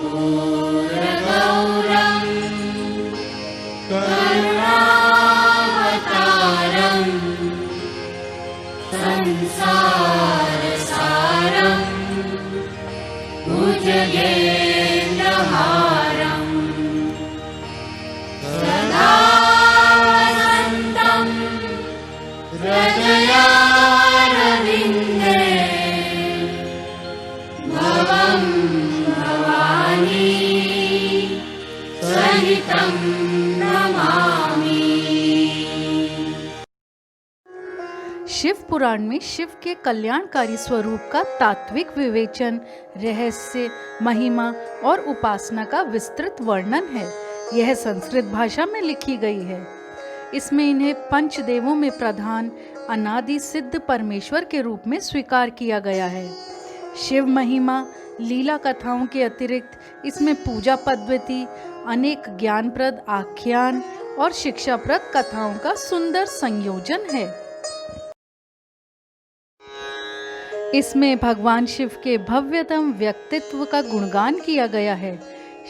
कर्पूरगौरं करुणावतारं संसारसारं भुजगेन्द्रहारं सदा वसन्तं हृदयारविन्दे भवं भवानी सहितं नमामि। शिव पुराण में शिव के कल्याणकारी स्वरूप का तात्विक विवेचन, रहस्य, महिमा और उपासना का विस्तृत वर्णन है। यह संस्कृत भाषा में लिखी गई है। इसमें इन्हें पंचदेवों में प्रधान अनादि सिद्ध परमेश्वर के रूप में स्वीकार किया गया है। शिव महिमा, लीला कथाओं के अतिरिक्त इसमें पूजा पद्धति, अनेक ज्ञानप्रद आख्यान और शिक्षाप्रद कथाओं का सुंदर संयोजन है। इसमें भगवान शिव के भव्यतम व्यक्तित्व का गुणगान किया गया है।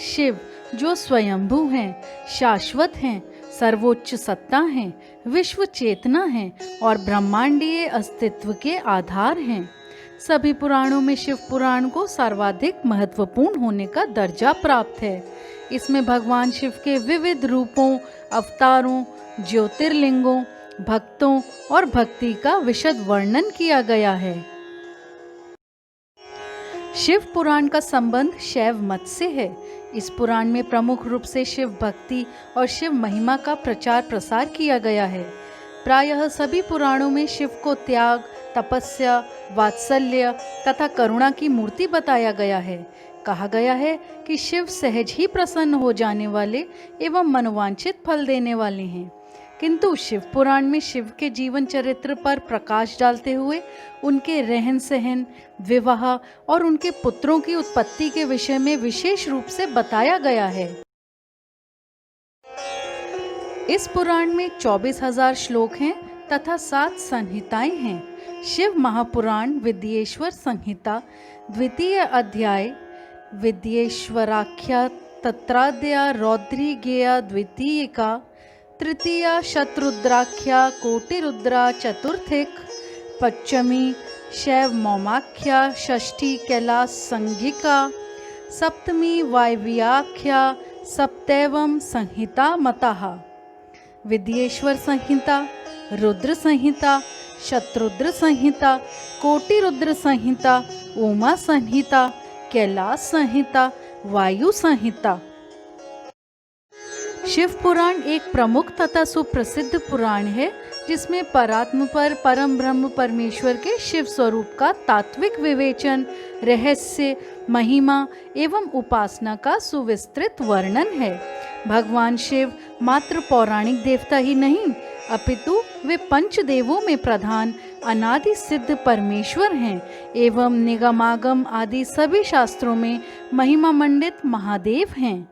शिव जो स्वयंभू हैं, शाश्वत हैं, सर्वोच्च सत्ता हैं, विश्व चेतना हैं और ब्रह्मांडीय अस्तित्व के आधार हैं। सभी पुराणों में शिव पुराण को सर्वाधिक महत्वपूर्ण होने का दर्जा प्राप्त है। इसमें भगवान शिव के विविध रूपों, अवतारों, ज्योतिर्लिंगों, भक्तों और भक्ति का विशद वर्णन किया गया है। शिव पुराण का संबंध शैव मत से है। इस पुराण में प्रमुख रूप से शिव भक्ति और शिव महिमा का प्रचार प्रसार किया गया है। प्रायः सभी पुराणों में शिव को त्याग, तपस्या, वात्सल्य तथा करुणा की मूर्ति बताया गया है। कहा गया है कि शिव सहज ही प्रसन्न हो जाने वाले एवं मनोवांछित फल देने वाले हैं। किंतु शिव पुराण में शिव के जीवन चरित्र पर प्रकाश डालते हुए उनके रहन सहन, विवाह और उनके पुत्रों की उत्पत्ति के विषय में विशेष रूप से बताया गया है। इस पुराण में 24,000 श्लोक हैं तथा 7 संहिताएं हैं। शिव महापुराण विद्येश्वर संहिता द्वितीय अध्याय विद्येश्वराख्या तत्राद्या रौद्रीगेया द्वितीयिका, तृतीया शतरुद्राख्या कोटिरुद्रा चतुर्थिक, पंचमी शैव मौमाख्या षष्ठी कैलास संज्ञिका, सप्तमी वायव्याख्या सप्तैवम संहिता मतः। विद्येश्वर संहिता, रुद्र संहिता, शतरुद्र संहिता, कोटिरुद्र संहिता, उमा संहिता, कैलास संहिता, वायु संहिता। शिव पुराण एक प्रमुख तथा सुप्रसिद्ध पुराण है जिसमें परात्म पर परम ब्रह्म परमेश्वर के शिव स्वरूप का तात्विक विवेचन, रहस्य, महिमा एवं उपासना का सुविस्तृत वर्णन है। भगवान शिव मात्र पौराणिक देवता ही नहीं अपितु वे पंचदेवों में प्रधान अनादि सिद्ध परमेश्वर हैं एवं निगमागम आदि सभी शास्त्रों में महिमा मंडित महादेव हैं।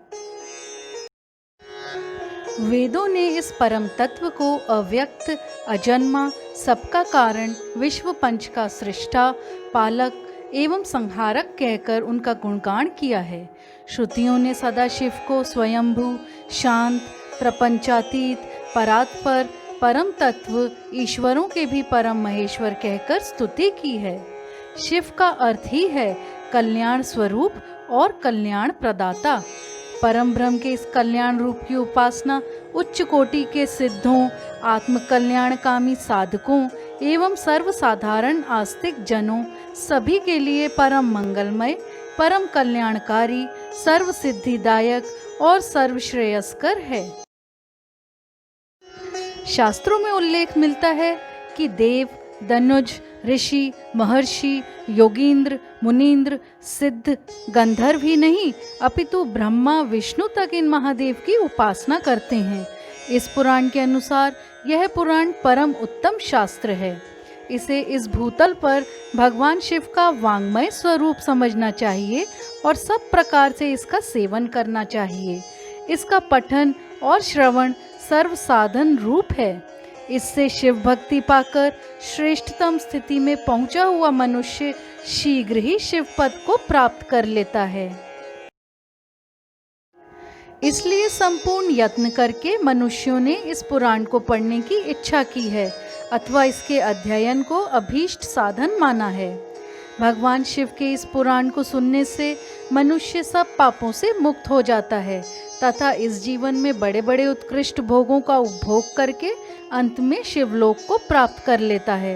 वेदों ने इस परम तत्व को अव्यक्त, अजन्मा, सबका कारण, विश्व पंच का सृष्टा, पालक एवं संहारक कहकर उनका गुणगान किया है। श्रुतियों ने सदाशिव को स्वयंभू, शांत, प्रपंचातीत, परात्पर, परम तत्व, ईश्वरों के भी परम महेश्वर कहकर स्तुति की है। शिव का अर्थ ही है कल्याण स्वरूप और कल्याण प्रदाता। परम ब्रह्म के इस कल्याण रूप की उपासना उच्च कोटि के सिद्धों, आत्म कल्याणकामी साधकों एवं सर्वसाधारण आस्तिक जनों सभी के लिए परम मंगलमय, परम कल्याणकारी, सर्व सिद्धिदायक और सर्वश्रेयस्कर है। शास्त्रों में उल्लेख मिलता है कि देव, धनुज, ऋषि, महर्षि, योगींद्र, मुनींद्र, सिद्ध, गंधर्व ही नहीं अपितु ब्रह्मा, विष्णु तक इन महादेव की उपासना करते हैं। इस पुराण के अनुसार यह पुराण परम उत्तम शास्त्र है। इसे इस भूतल पर भगवान शिव का वांग्मय स्वरूप समझना चाहिए और सब प्रकार से इसका सेवन करना चाहिए। इसका पठन और श्रवण सर्व साधन रूप है। इससे शिव भक्ति पाकर श्रेष्ठतम स्थिति में पहुंचा हुआ मनुष्य शीघ्र ही शिव पद को प्राप्त कर लेता है। इसलिए संपूर्ण यत्न करके मनुष्यों ने इस पुराण को पढ़ने की इच्छा की है अथवा इसके अध्ययन को अभीष्ट साधन माना है। भगवान शिव के इस पुराण को सुनने से मनुष्य सब पापों से मुक्त हो जाता है तथा इस जीवन में बड़े बड़े उत्कृष्ट भोगों का उपभोग करके अंत में शिवलोक को प्राप्त कर लेता है।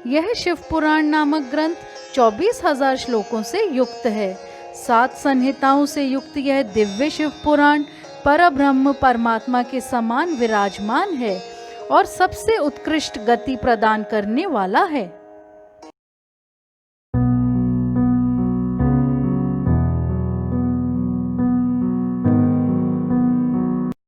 यह शिव पुराण नामक ग्रंथ 24,000 श्लोकों से युक्त है। 7 संहिताओं से युक्त यह दिव्य शिव पुराण परब्रह्म परमात्मा के समान विराजमान है और सबसे उत्कृष्ट गति प्रदान करने वाला है।